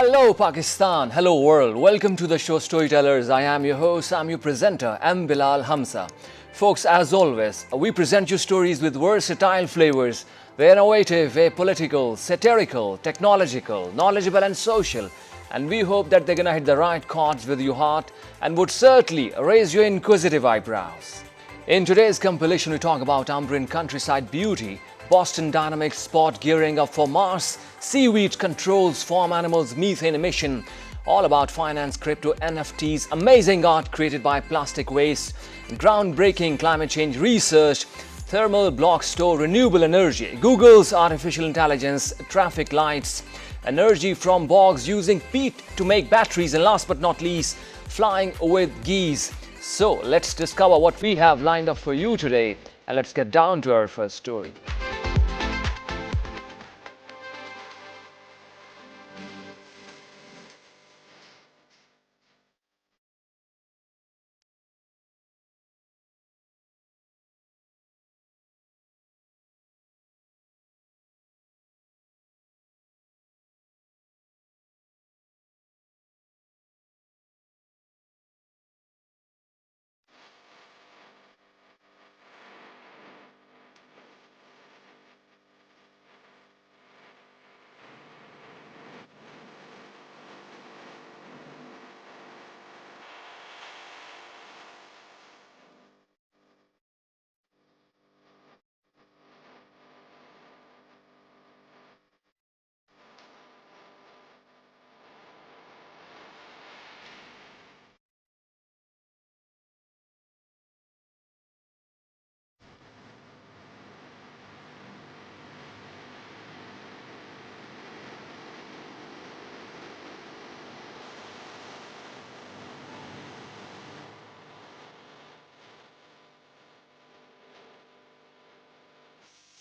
Hello Pakistan, hello world, welcome to the show Storytellers. I am your host, I'm your presenter, M. Bilal Hamza. Folks, as always, we present you stories with versatile flavors. They're innovative, apolitical, satirical, technological, knowledgeable and social. And we hope that they're gonna hit the right chords with your heart and would certainly raise your inquisitive eyebrows. In today's compilation, we talk about Umbrian countryside beauty, Boston Dynamics spot gearing up for Mars, seaweed controls farm animals' methane emission, all about finance, crypto, NFTs, amazing art created by plastic waste, groundbreaking climate change research, thermal block store renewable energy, Google's artificial intelligence, traffic lights, energy from bogs using peat to make batteries, and last but not least, flying with geese. So let's discover what we have lined up for you today, and let's get down to our first story.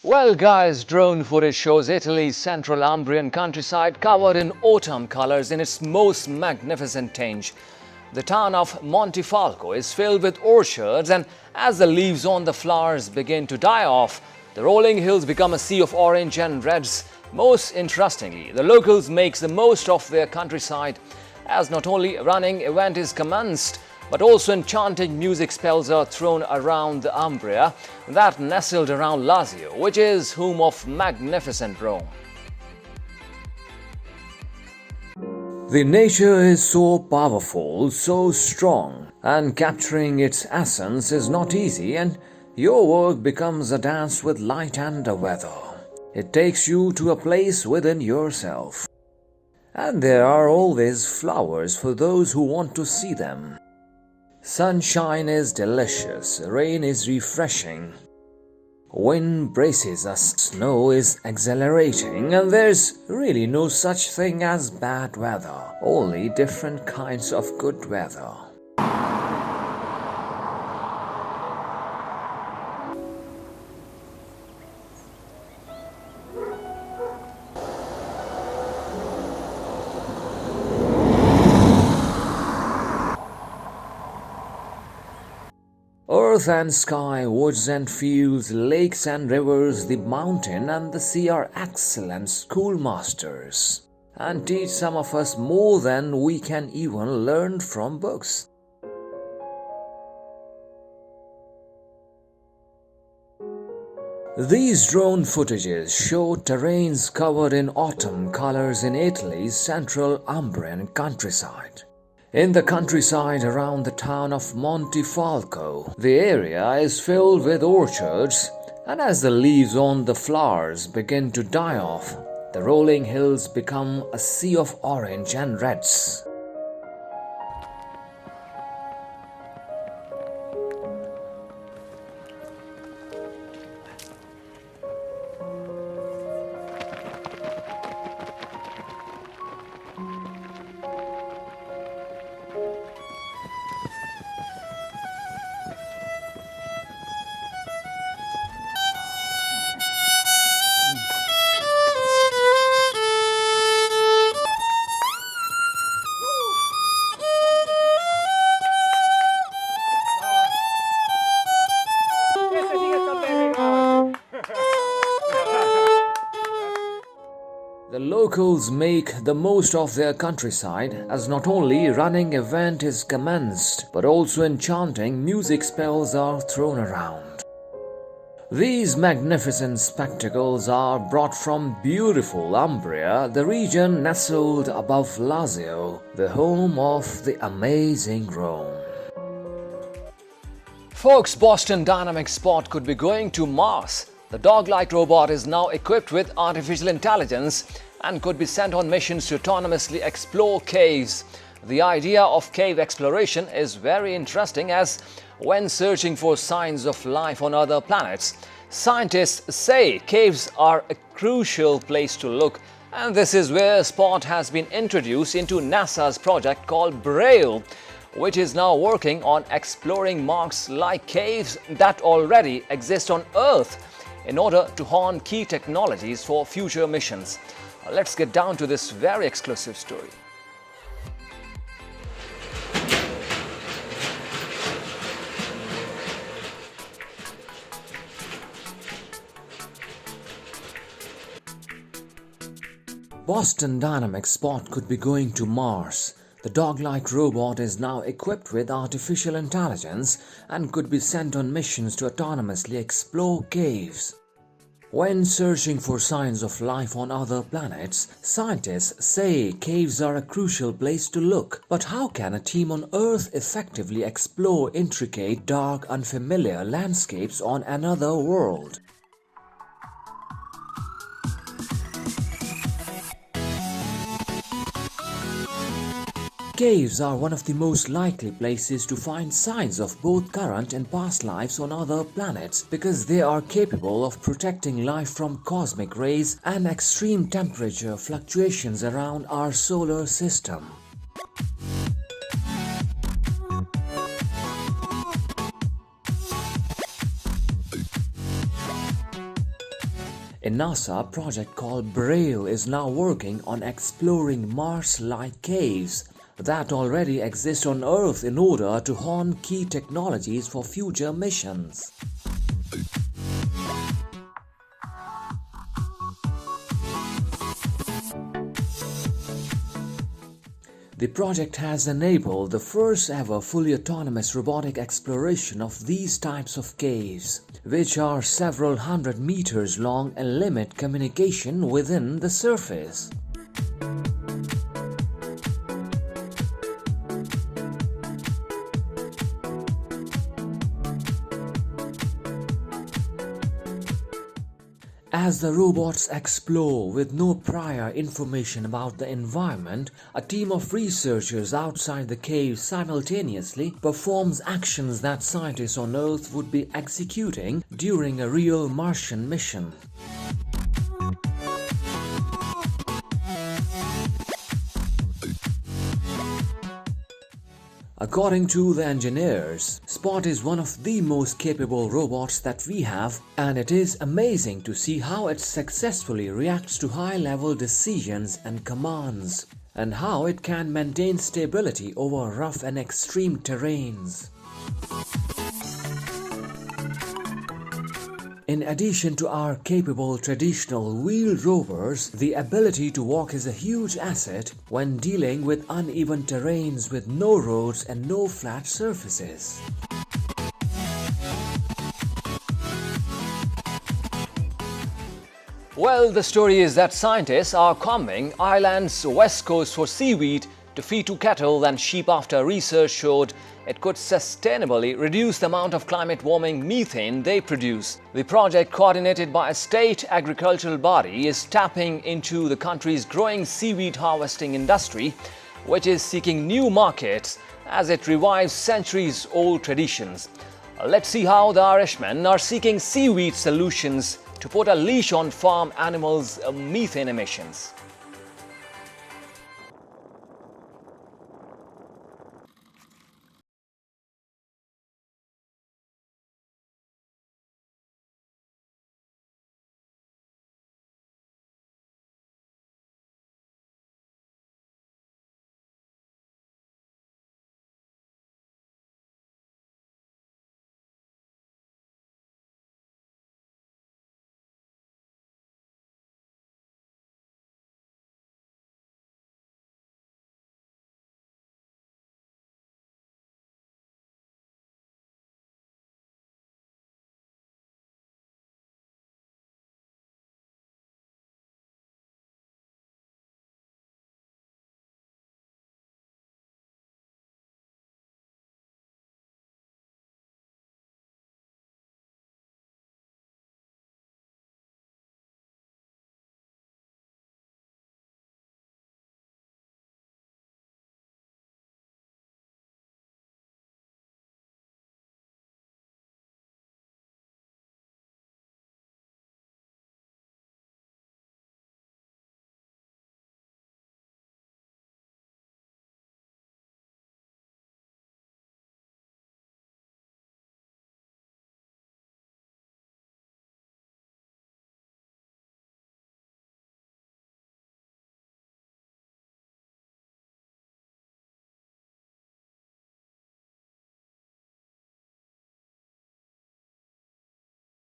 Well guys, drone footage shows Italy's central Umbrian countryside covered in autumn colors in its most magnificent tinge. The town of Montefalco is filled with orchards, and as the leaves on the flowers begin to die off, the rolling hills become a sea of orange and reds. Most interestingly, the locals make the most of their countryside, as not only a running event is commenced, but also enchanting music spells are thrown around the Umbria that nestled around Lazio, which is home of magnificent Rome. The nature is so powerful, so strong, and capturing its essence is not easy, and your work becomes a dance with light and the weather. It takes you to a place within yourself. And there are always flowers for those who want to see them. Sunshine is delicious, rain is refreshing, wind braces us, snow is exhilarating, and there's really no such thing as bad weather, only different kinds of good weather. Earth and sky, woods and fields, lakes and rivers, the mountain and the sea are excellent schoolmasters and teach some of us more than we can even learn from books. These drone footages show terrains covered in autumn colors in Italy's central Umbrian countryside. In the countryside around the town of Montefalco, the area is filled with orchards, and as the leaves on the flowers begin to die off, the rolling hills become a sea of orange and reds. The locals make the most of their countryside as not only running event is commenced but also enchanting music spells are thrown around. These magnificent spectacles are brought from beautiful Umbria, the region nestled above Lazio, the home of the amazing Rome. Folks, Boston Dynamics Spot could be going to Mars. The dog-like robot is now equipped with artificial intelligence and could be sent on missions to autonomously explore caves. The idea of cave exploration is very interesting, as when searching for signs of life on other planets, scientists say caves are a crucial place to look, and this is where Spot has been introduced into NASA's project called Braille, which is now working on exploring Mars-like caves that already exist on Earth in order to hone key technologies for future missions. Let's get down to this very exclusive story. Boston Dynamics Spot could be going to Mars. The dog-like robot is now equipped with artificial intelligence and could be sent on missions to autonomously explore caves. When searching for signs of life on other planets, scientists say caves are a crucial place to look. But how can a team on Earth effectively explore intricate, dark, unfamiliar landscapes on another world? Caves are one of the most likely places to find signs of both current and past lives on other planets because they are capable of protecting life from cosmic rays and extreme temperature fluctuations around our solar system. A NASA project called Braille is now working on exploring Mars-like caves that already exist on Earth in order to hone key technologies for future missions. The project has enabled the first ever fully autonomous robotic exploration of these types of caves, which are several hundred meters long and limit communication within the surface. As the robots explore with no prior information about the environment, a team of researchers outside the cave simultaneously performs actions that scientists on Earth would be executing during a real Martian mission. According to the engineers, Spot is one of the most capable robots that we have, and it is amazing to see how it successfully reacts to high-level decisions and commands, and how it can maintain stability over rough and extreme terrains. In addition to our capable traditional wheeled rovers, the ability to walk is a huge asset when dealing with uneven terrains with no roads and no flat surfaces. Well, the story is that scientists are combing Ireland's west coast for seaweed to feed to cattle and sheep after research showed it could sustainably reduce the amount of climate warming methane they produce. The project, coordinated by a state agricultural body, is tapping into the country's growing seaweed harvesting industry, which is seeking new markets as it revives centuries-old traditions. Let's see how the Irishmen are seeking seaweed solutions to put a leash on farm animals' methane emissions.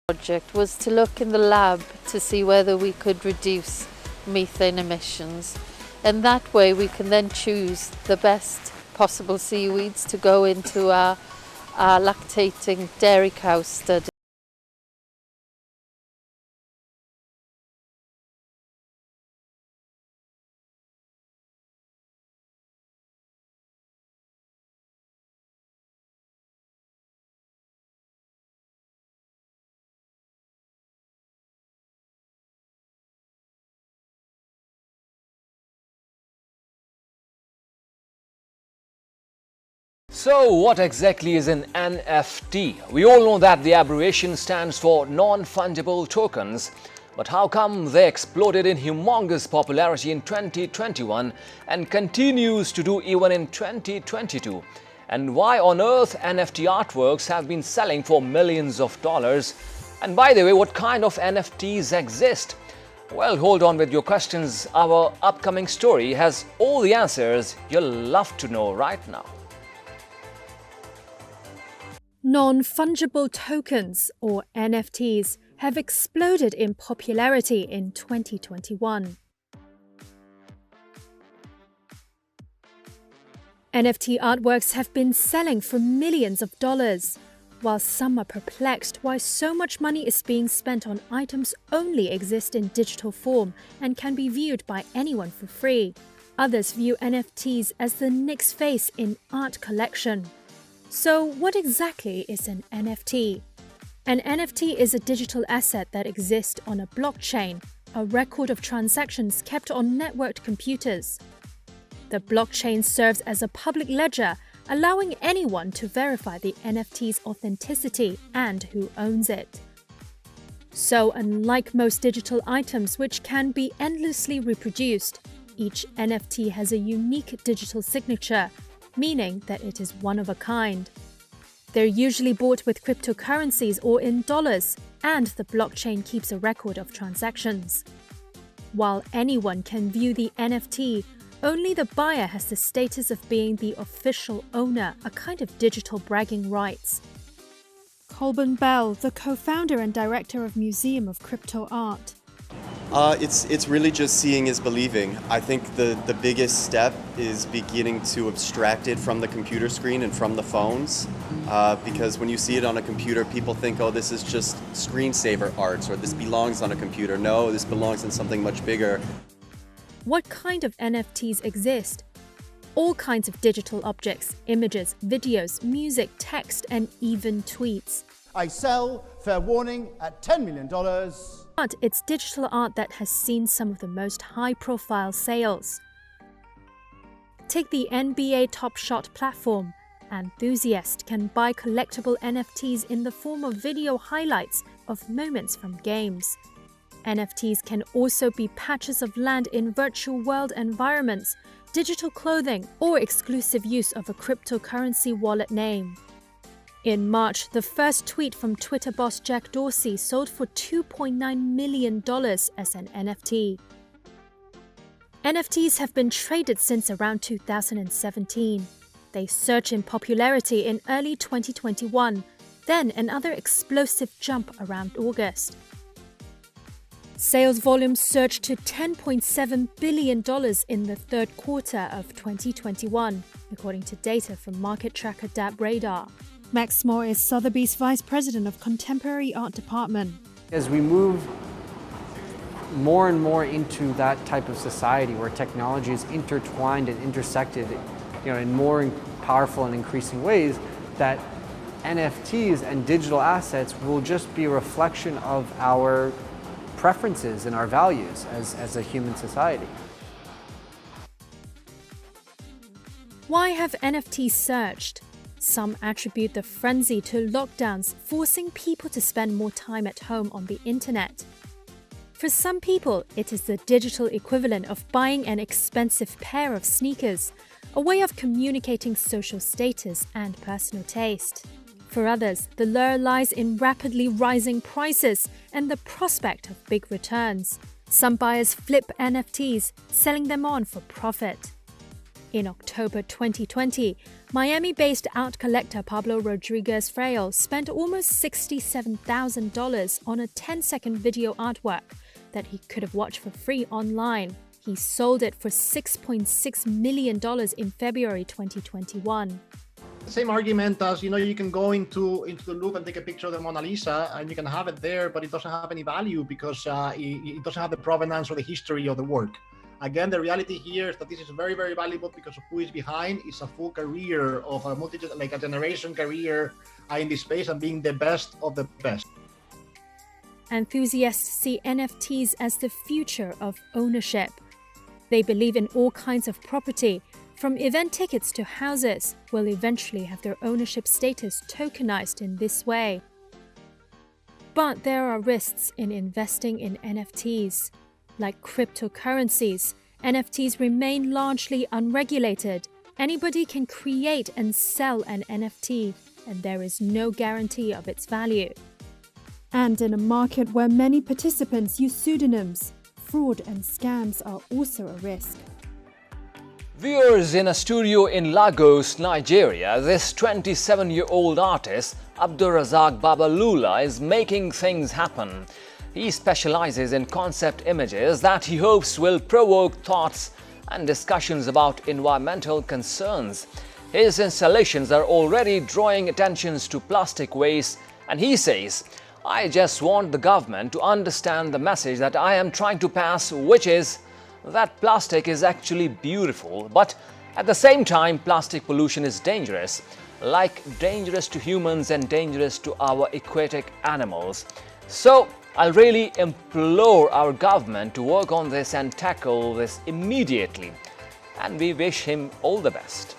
Project was to look in the lab to see whether we could reduce methane emissions, and that way we can then choose the best possible seaweeds to go into our lactating dairy cow study. So, what exactly is an NFT? We all know that the abbreviation stands for non-fungible tokens, but how come they exploded in humongous popularity in 2021 and continues to do even in 2022? And why on earth NFT artworks have been selling for millions of dollars? And by the way, what kind of NFTs exist? Well, hold on with your questions. Our upcoming story has all the answers you'll love to know right now. Non-fungible tokens, or NFTs, have exploded in popularity in 2021. NFT artworks have been selling for millions of dollars, while some are perplexed why so much money is being spent on items only exist in digital form and can be viewed by anyone for free. Others view NFTs as the next phase in art collection. So, what exactly is an NFT? An NFT is a digital asset that exists on a blockchain, a record of transactions kept on networked computers. The blockchain serves as a public ledger, allowing anyone to verify the NFT's authenticity and who owns it. So, unlike most digital items which can be endlessly reproduced, each NFT has a unique digital signature, meaning that it is one of a kind. They're usually bought with cryptocurrencies or in dollars, and the blockchain keeps a record of transactions. While anyone can view the NFT, only the buyer has the status of being the official owner, a kind of digital bragging rights. Colburn Bell, the co-founder and director of Museum of Crypto Art. It's really just seeing is believing. I think the biggest step is beginning to abstract it from the computer screen and from the phones, because when you see it on a computer, people think, oh, this is just screensaver art, or this belongs on a computer. No, this belongs in something much bigger. What kind of NFTs exist? All kinds of digital objects, images, videos, music, text, and even tweets. I sell, fair warning, at $10 million. But it's digital art that has seen some of the most high-profile sales. Take the NBA Top Shot platform. Enthusiasts can buy collectible NFTs in the form of video highlights of moments from games. NFTs can also be patches of land in virtual world environments, digital clothing, or exclusive use of a cryptocurrency wallet name. In March, the first tweet from Twitter boss Jack Dorsey sold for $2.9 million as an NFT. NFTs have been traded since around 2017. They surged in popularity in early 2021, then another explosive jump around August. Sales volume surged to $10.7 billion in the third quarter of 2021, according to data from market tracker DAP Radar. Max Moore is Sotheby's Vice President of Contemporary Art Department. As we move more and more into that type of society where technology is intertwined and intersected, in more powerful and increasing ways, that NFTs and digital assets will just be a reflection of our preferences and our values as a human society. Why have NFTs surged? Some attribute the frenzy to lockdowns, forcing people to spend more time at home on the internet. For some people, it is the digital equivalent of buying an expensive pair of sneakers, a way of communicating social status and personal taste. For others, the lure lies in rapidly rising prices and the prospect of big returns. Some buyers flip NFTs, selling them on for profit. In October 2020, Miami-based art collector Pablo Rodriguez Frail spent almost $67,000 on a 10-second video artwork that he could have watched for free online. He sold it for $6.6 million in February 2021. The same argument as, you can go into the Louvre and take a picture of the Mona Lisa and you can have it there, but it doesn't have any value because it doesn't have the provenance or the history of the work. Again, the reality here is that this is very, very valuable because of who is behind. It's a full career of a generation career in this space and being the best of the best. Enthusiasts see NFTs as the future of ownership. They believe in all kinds of property, from event tickets to houses, will eventually have their ownership status tokenized in this way. But there are risks in investing in NFTs. Like cryptocurrencies, NFTs remain largely unregulated. Anybody can create and sell an NFT, and there is no guarantee of its value. And in a market where many participants use pseudonyms, fraud and scams are also a risk. Viewers, in a studio in Lagos, Nigeria, this 27-year-old artist, Abdulrazak Babalula, is making things happen. He specializes in concept images that he hopes will provoke thoughts and discussions about environmental concerns. His installations are already drawing attentions to plastic waste, and he says, "I just want the government to understand the message that I am trying to pass, which is that plastic is actually beautiful, but at the same time, plastic pollution is dangerous, like dangerous to humans and dangerous to our aquatic animals. So I'll really implore our government to work on this and tackle this immediately, and we wish him all the best."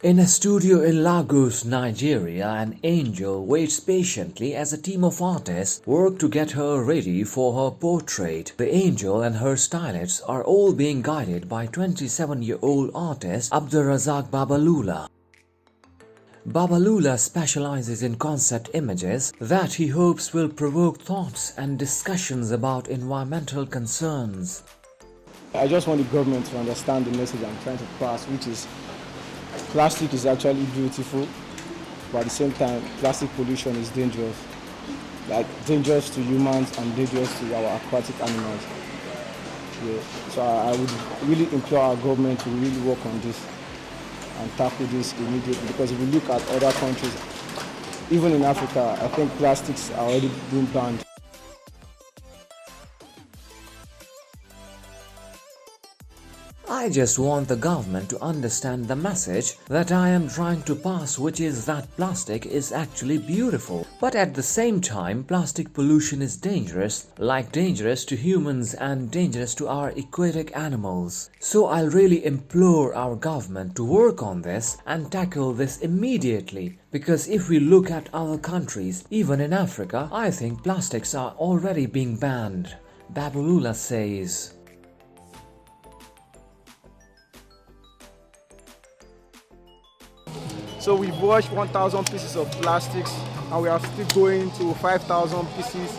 In a studio in Lagos, Nigeria, an angel waits patiently as a team of artists work to get her ready for her portrait. The angel and her stylists are all being guided by 27-year-old artist Abdulrazak Babalula. Babalula specializes in concept images that he hopes will provoke thoughts and discussions about environmental concerns. I just want the government to understand the message I'm trying to pass, which is plastic is actually beautiful, but at the same time, plastic pollution is dangerous. Like dangerous to humans and dangerous to our aquatic animals. Yeah. So I would really implore our government to really work on this and tackle this immediately, because if we look at other countries, even in Africa, I think plastics are already being banned. I just want the government to understand the message that I am trying to pass, which is that plastic is actually beautiful. But at the same time, plastic pollution is dangerous, like dangerous to humans and dangerous to our aquatic animals. So I'll really implore our government to work on this and tackle this immediately. Because if we look at other countries, even in Africa, I think plastics are already being banned. Babalula says. So we've washed 1,000 pieces of plastics and we are still going to 5,000 pieces.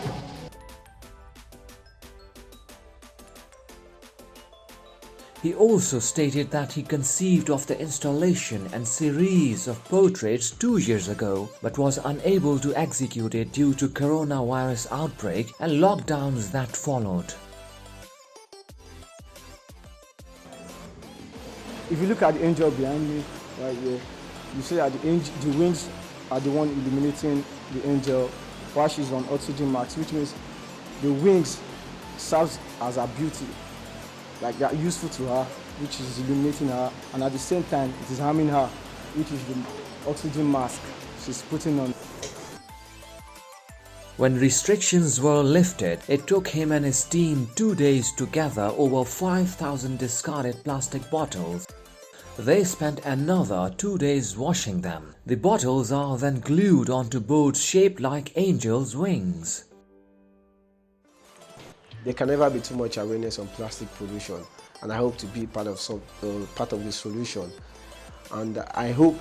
He also stated that he conceived of the installation and series of portraits 2 years ago, but was unable to execute it due to coronavirus outbreak and lockdowns that followed. If you look at the angel behind me, right here, you see that the wings are the one illuminating the angel while she's on oxygen mask, which means the wings serve as her beauty. Like they are useful to her, which is illuminating her, and at the same time it is harming her, which is the oxygen mask she's putting on. When restrictions were lifted, it took him and his team 2 days to gather over 5,000 discarded plastic bottles. They spent another 2 days washing them. The bottles are then glued onto boards shaped like angels' wings. There can never be too much awareness on plastic pollution, and I hope to be part of the solution. And I hope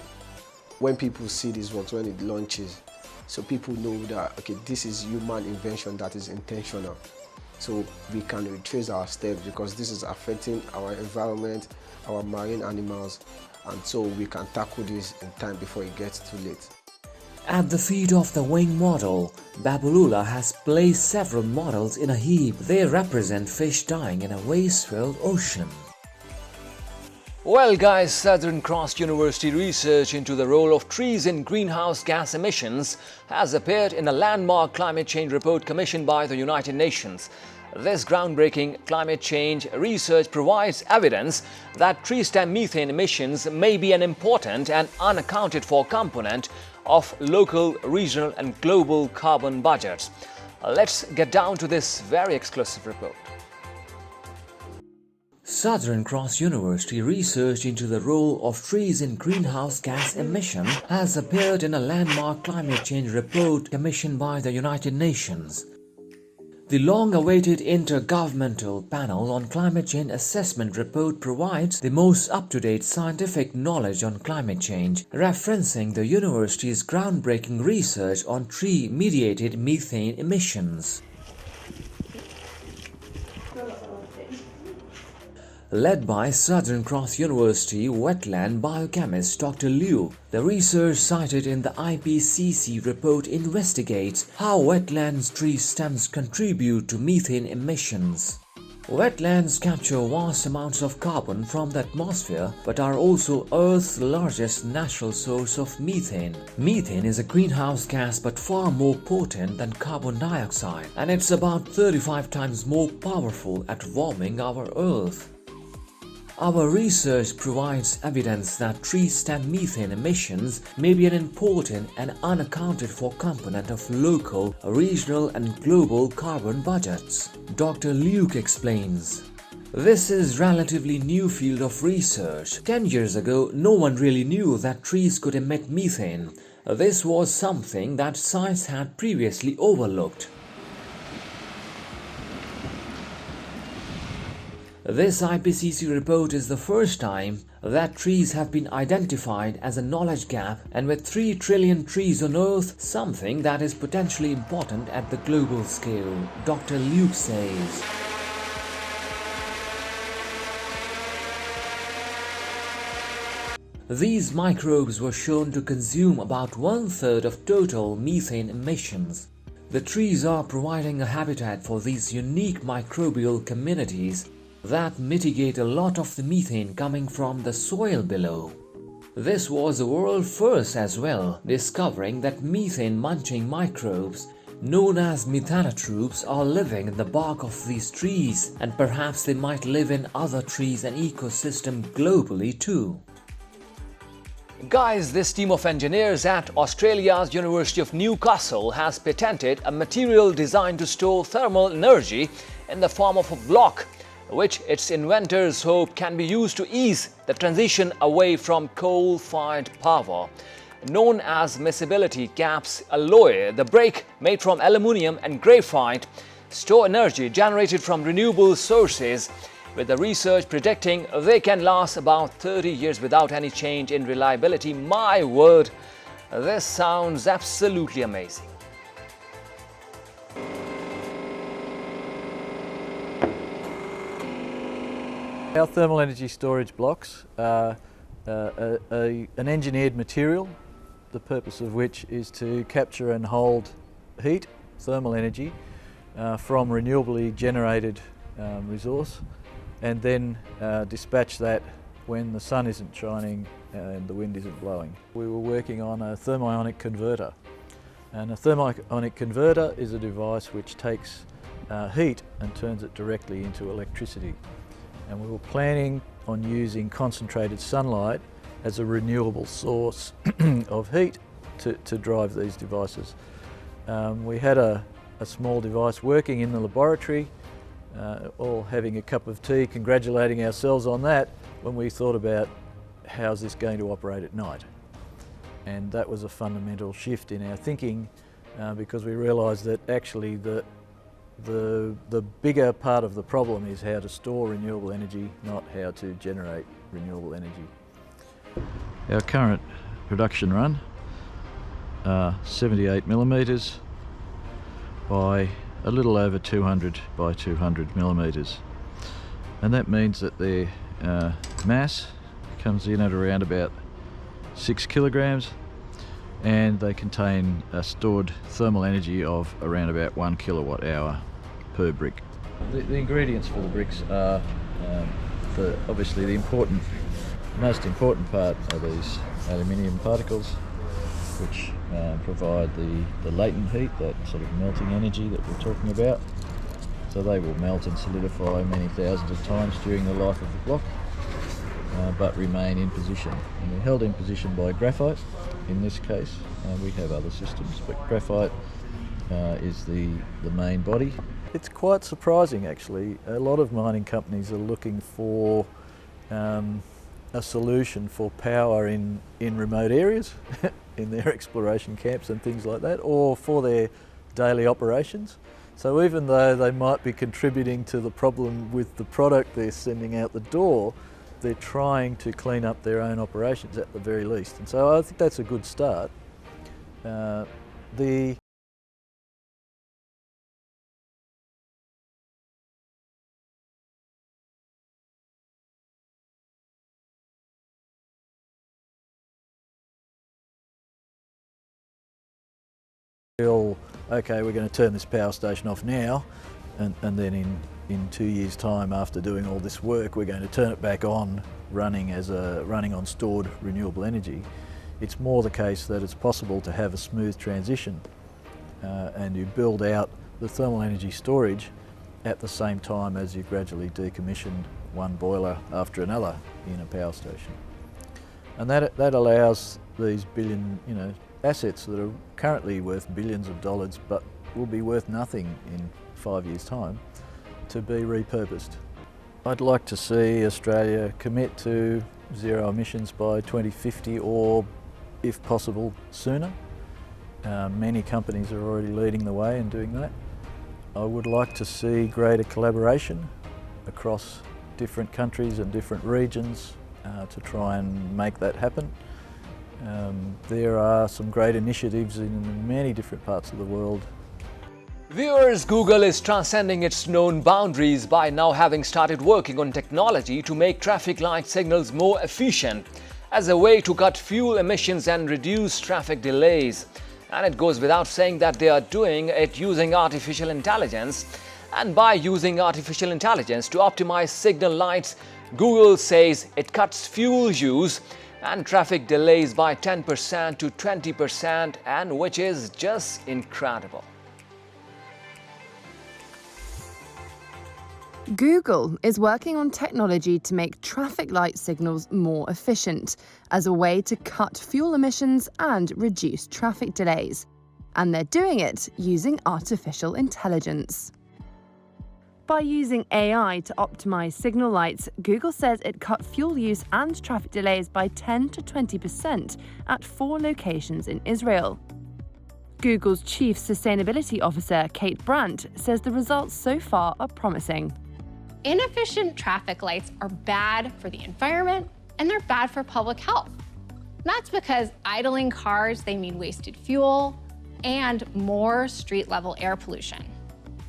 when people see this work, when it launches, so people know that okay, this is human invention that is intentional. so we can retrace our steps, because this is affecting our environment, our marine animals, and so we can tackle this in time before it gets too late. At the feet of the wing model, Babulula has placed several models in a heap. They represent fish dying in a waste-filled ocean. Well guys, Southern Cross University research into the role of trees in greenhouse gas emissions has appeared in a landmark climate change report commissioned by the United Nations. This groundbreaking climate change research provides evidence that tree stem methane emissions may be an important and unaccounted for component of local, regional and global carbon budgets. Let's get down to this very exclusive report. Southern Cross University research into the role of trees in greenhouse gas emission has appeared in a landmark climate change report commissioned by the United Nations. The long-awaited Intergovernmental Panel on Climate Change Assessment report provides the most up-to-date scientific knowledge on climate change, referencing the university's groundbreaking research on tree-mediated methane emissions. Led by Southern Cross University wetland biochemist Dr. Liu, the research cited in the IPCC report investigates how wetlands tree stems contribute to methane emissions. Wetlands capture vast amounts of carbon from the atmosphere but are also Earth's largest natural source of methane. Methane is a greenhouse gas but far more potent than carbon dioxide, and it's about 35 times more powerful at warming our Earth. Our research provides evidence that tree stem methane emissions may be an important and unaccounted for component of local, regional and global carbon budgets. Dr. Luke explains. This is relatively new field of research. 10 years ago, no one really knew that trees could emit methane. This was something that science had previously overlooked. This IPCC report is the first time that trees have been identified as a knowledge gap, and with 3 trillion trees on Earth, something that is potentially important at the global scale, Dr. Luke says. These microbes were shown to consume about 1/3 of total methane emissions. The trees are providing a habitat for these unique microbial communities that mitigate a lot of the methane coming from the soil below. This was a world first as well, discovering that methane-munching microbes known as methanotropes are living in the bark of these trees, and perhaps they might live in other trees and ecosystems globally too. Guys, this team of engineers at Australia's University of Newcastle has patented a material designed to store thermal energy in the form of a block, which its inventors hope can be used to ease the transition away from coal-fired power. Known as miscibility caps alloy, the brick made from aluminium and graphite store energy generated from renewable sources, with the research predicting they can last about 30 years without any change in reliability. My word, this sounds absolutely amazing. Our thermal energy storage blocks are an engineered material, the purpose of which is to capture and hold heat, thermal energy, from renewably generated resource, and then dispatch that when the sun isn't shining and the wind isn't blowing. We were working on a thermionic converter, and a thermionic converter is a device which takes heat and turns it directly into electricity. And we were planning on using concentrated sunlight as a renewable source of heat to drive these devices. We had a small device working in the laboratory, all having a cup of tea, congratulating ourselves on that, when we thought about how's this going to operate at night. And that was a fundamental shift in our thinking, because we realised that actually the bigger part of the problem is how to store renewable energy, not how to generate renewable energy. Our current production run are 78 millimetres by a little over 200 by 200 millimetres. And that means that their mass comes in at around about 6 kilograms, and they contain a stored thermal energy of around about 1 kilowatt hour per brick. The ingredients for the bricks are obviously the most important part are these aluminium particles, which provide the latent heat, that sort of melting energy that we're talking about. So they will melt and solidify many thousands of times during the life of the block, but remain in position. And they're held in position by graphite in this case. We have other systems, but graphite is the main body. It's quite surprising actually. A lot of mining companies are looking for a solution for power in remote areas, in their exploration camps and things like that, or for their daily operations. So even though they might be contributing to the problem with the product they're sending out the door, they're trying to clean up their own operations at the very least. And so I think that's a good start. Okay, we're going to turn this power station off now, and then in 2 years' time, after doing all this work, we're going to turn it back on, running on stored renewable energy. It's more the case that it's possible to have a smooth transition, and you build out the thermal energy storage at the same time as you gradually decommission one boiler after another in a power station, and that allows these assets that are currently worth billions of dollars but will be worth nothing in 5 years' time to be repurposed. I'd like to see Australia commit to zero emissions by 2050, or if possible sooner. Many companies are already leading the way in doing that. I would like to see greater collaboration across different countries and different regions to try and make that happen. There are some great initiatives in many different parts of the world. Viewers, Google is transcending its known boundaries by now having started working on technology to make traffic light signals more efficient as a way to cut fuel emissions and reduce traffic delays. And it goes without saying that they are doing it using artificial intelligence. And by using artificial intelligence to optimize signal lights, Google says it cuts fuel use and traffic delays by 10% to 20%, and which is just incredible. Google is working on technology to make traffic light signals more efficient as a way to cut fuel emissions and reduce traffic delays. And they're doing it using artificial intelligence. By using AI to optimize signal lights, Google says it cut fuel use and traffic delays by 10 to 20% at 4 locations in Israel. Google's Chief Sustainability Officer, Kate Brandt, says the results so far are promising. Inefficient traffic lights are bad for the environment and they're bad for public health. That's because idling cars, they mean wasted fuel and more street-level air pollution.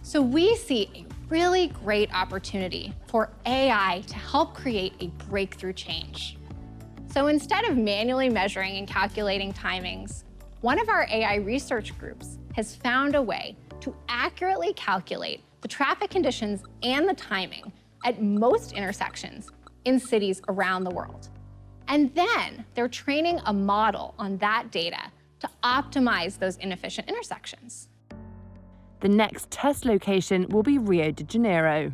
So we see a really great opportunity for AI to help create a breakthrough change. So instead of manually measuring and calculating timings, one of our AI research groups has found a way to accurately calculate the traffic conditions and the timing at most intersections in cities around the world. And then they're training a model on that data to optimize those inefficient intersections. The next test location will be Rio de Janeiro.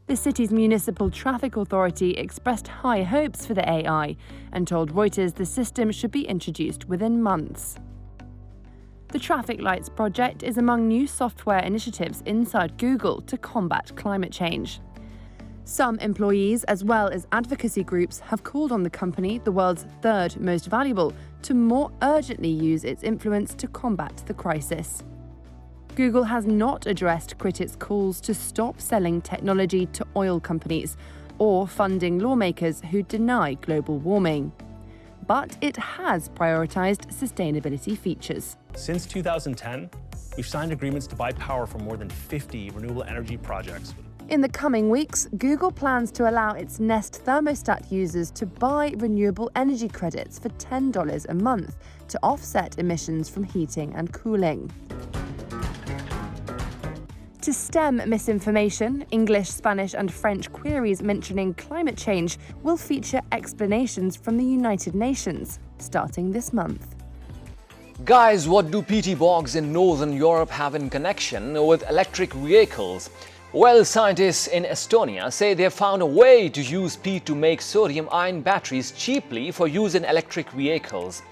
The city's municipal traffic authority expressed high hopes for the AI and told Reuters the system should be introduced within months. The Traffic Lights project is among new software initiatives inside Google to combat climate change. Some employees, as well as advocacy groups, have called on the company, the world's third most valuable, to more urgently use its influence to combat the crisis. Google has not addressed critics' calls to stop selling technology to oil companies or funding lawmakers who deny global warming. But it has prioritized sustainability features. Since 2010, We've signed agreements to buy power from more than 50 renewable energy projects. In the coming weeks, Google plans to allow its Nest thermostat users to buy renewable energy credits for $10 a month to offset emissions from heating and cooling. To stem misinformation, English, Spanish and French queries mentioning climate change will feature explanations from the United Nations, starting this month. Guys, what do peaty bogs in Northern Europe have in connection with electric vehicles? Well, scientists in Estonia say they have found a way to use peat to make sodium-ion batteries cheaply for use in electric vehicles.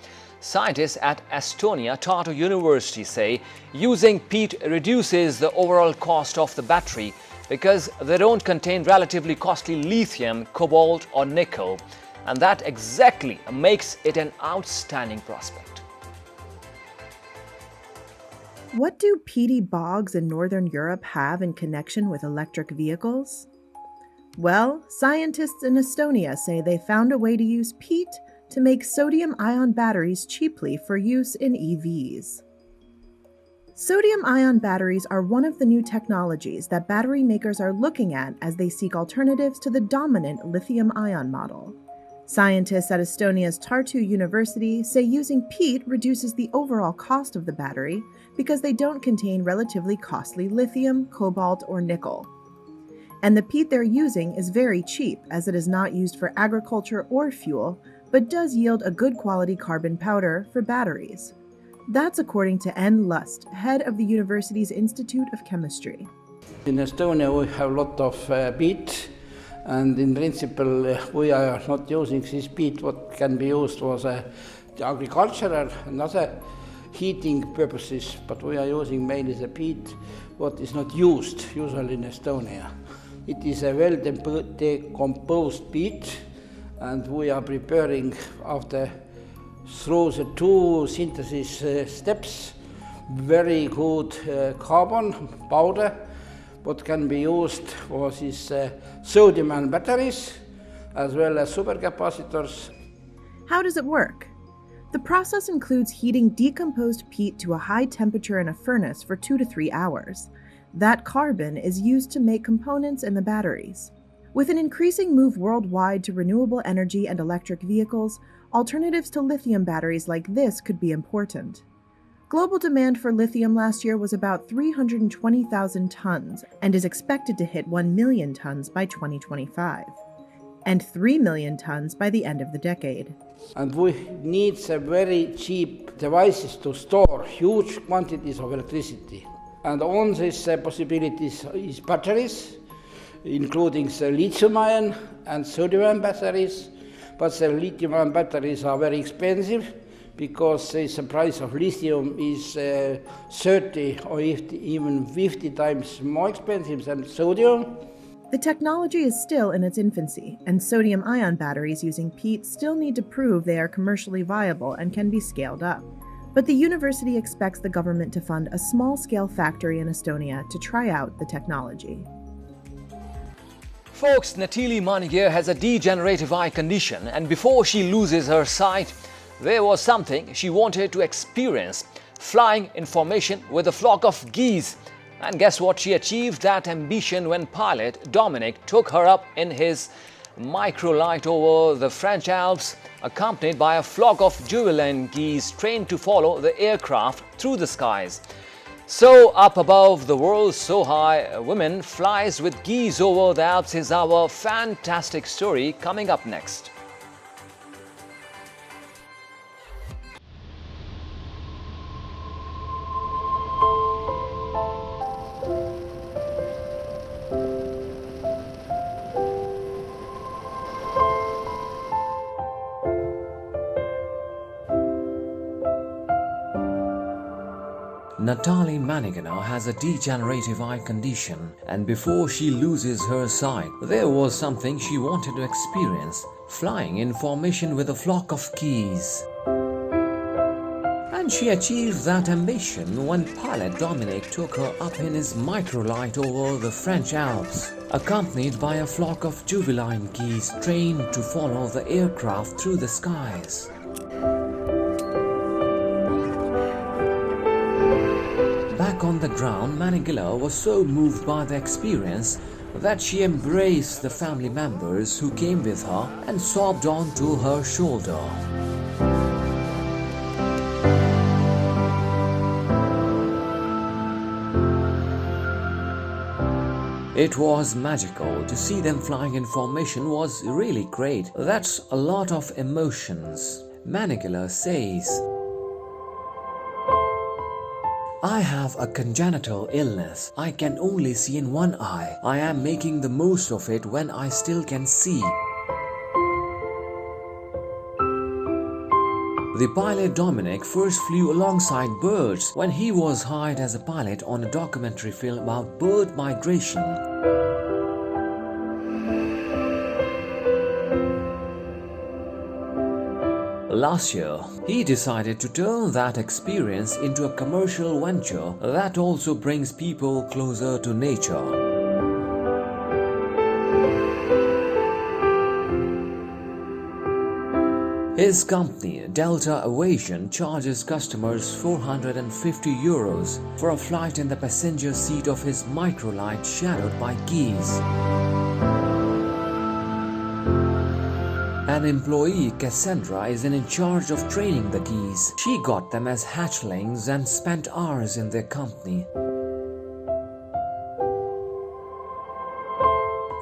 Scientists at Estonia Tartu University say using peat reduces the overall cost of the battery because they don't contain relatively costly lithium, cobalt or nickel, and that exactly makes it an outstanding prospect. What do peaty bogs in Northern Europe have in connection with electric vehicles? Well, scientists in Estonia say they found a way to use peat to make sodium-ion batteries cheaply for use in EVs. Sodium-ion batteries are one of the new technologies that battery makers are looking at as they seek alternatives to the dominant lithium-ion model. Scientists at Estonia's Tartu University say using peat reduces the overall cost of the battery because they don't contain relatively costly lithium, cobalt, or nickel. And the peat they're using is very cheap as it is not used for agriculture or fuel, but does yield a good quality carbon powder for batteries. That's according to N. Lust, head of the university's Institute of Chemistry. In Estonia we have a lot of peat, and in principle we are not using this peat what can be used for the agricultural and other heating purposes, but we are using mainly the peat what is not used usually in Estonia. It is a well decomposed peat, and we are preparing through the two synthesis steps very good carbon powder what can be used for these sodium-ion batteries as well as supercapacitors. How does it work? The process includes heating decomposed peat to a high temperature in a furnace for 2 to 3 hours. That carbon is used to make components in the batteries. With an increasing move worldwide to renewable energy and electric vehicles, alternatives to lithium batteries like this could be important. Global demand for lithium last year was about 320,000 tons and is expected to hit 1 million tons by 2025, and 3 million tons by the end of the decade. And we need some very cheap devices to store huge quantities of electricity. And on these possibilities is batteries, including the lithium-ion and sodium-ion batteries, but the lithium-ion batteries are very expensive because the price of lithium is 30 or even 50 times more expensive than sodium. The technology is still in its infancy, and sodium-ion batteries using peat still need to prove they are commercially viable and can be scaled up. But the university expects the government to fund a small-scale factory in Estonia to try out the technology. Folks, Natili Manigir has a degenerative eye condition, and before she loses her sight, there was something she wanted to experience: flying in formation with a flock of geese. And guess what? She achieved that ambition when pilot Dominic took her up in his microlight over the French Alps, accompanied by a flock of juvenile geese trained to follow the aircraft through the skies. So up above the world, so high, a woman flies with geese over the Alps is our fantastic story coming up next. Natali Manigina has a degenerative eye condition, and before she loses her sight, there was something she wanted to experience: flying in formation with a flock of geese. And she achieved that ambition when pilot Dominic took her up in his microlight over the French Alps, accompanied by a flock of juvenile geese trained to follow the aircraft through the skies. Back on the ground, Manigila was so moved by the experience that she embraced the family members who came with her and sobbed onto her shoulder. It was magical. To see them flying in formation was really great. That's a lot of emotions. Manigila says, I have a congenital illness. I can only see in one eye. I am making the most of it when I still can see. The pilot Dominic first flew alongside birds when he was hired as a pilot on a documentary film about bird migration. Last year, he decided to turn that experience into a commercial venture that also brings people closer to nature. His company, Delta Aviation, charges customers €450 for a flight in the passenger seat of his microlight shadowed by geese. An employee, Cassandra, is in charge of training the geese. She got them as hatchlings and spent hours in their company.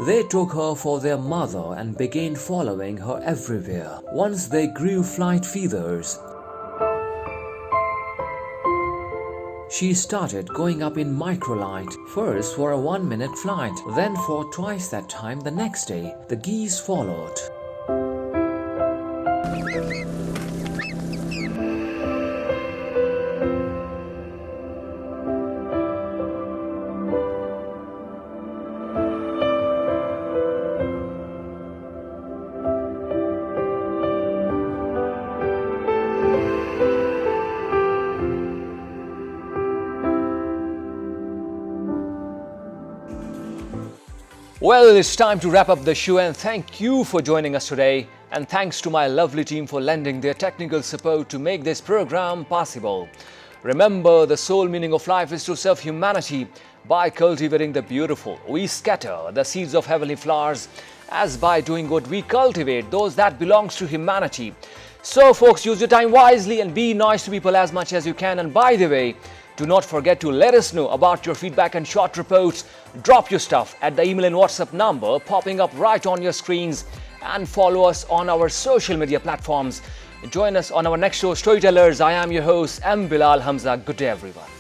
They took her for their mother and began following her everywhere. Once they grew flight feathers, she started going up in microlight, first for a 1-minute flight, then for twice that time the next day. The geese followed. Well, it's time to wrap up the show, and thank you for joining us today. And thanks to my lovely team for lending their technical support to make this program possible. Remember, the sole meaning of life is to serve humanity by cultivating the beautiful. We scatter the seeds of heavenly flowers, as by doing good we cultivate those that belongs to humanity. So folks, use your time wisely and be nice to people as much as you can. And by the way, do not forget to let us know about your feedback and short reports. Drop your stuff at the email and WhatsApp number popping up right on your screens, and follow us on our social media platforms. Join us on our next show, Storytellers. I am your host, M. Bilal Hamza. Good day, everyone.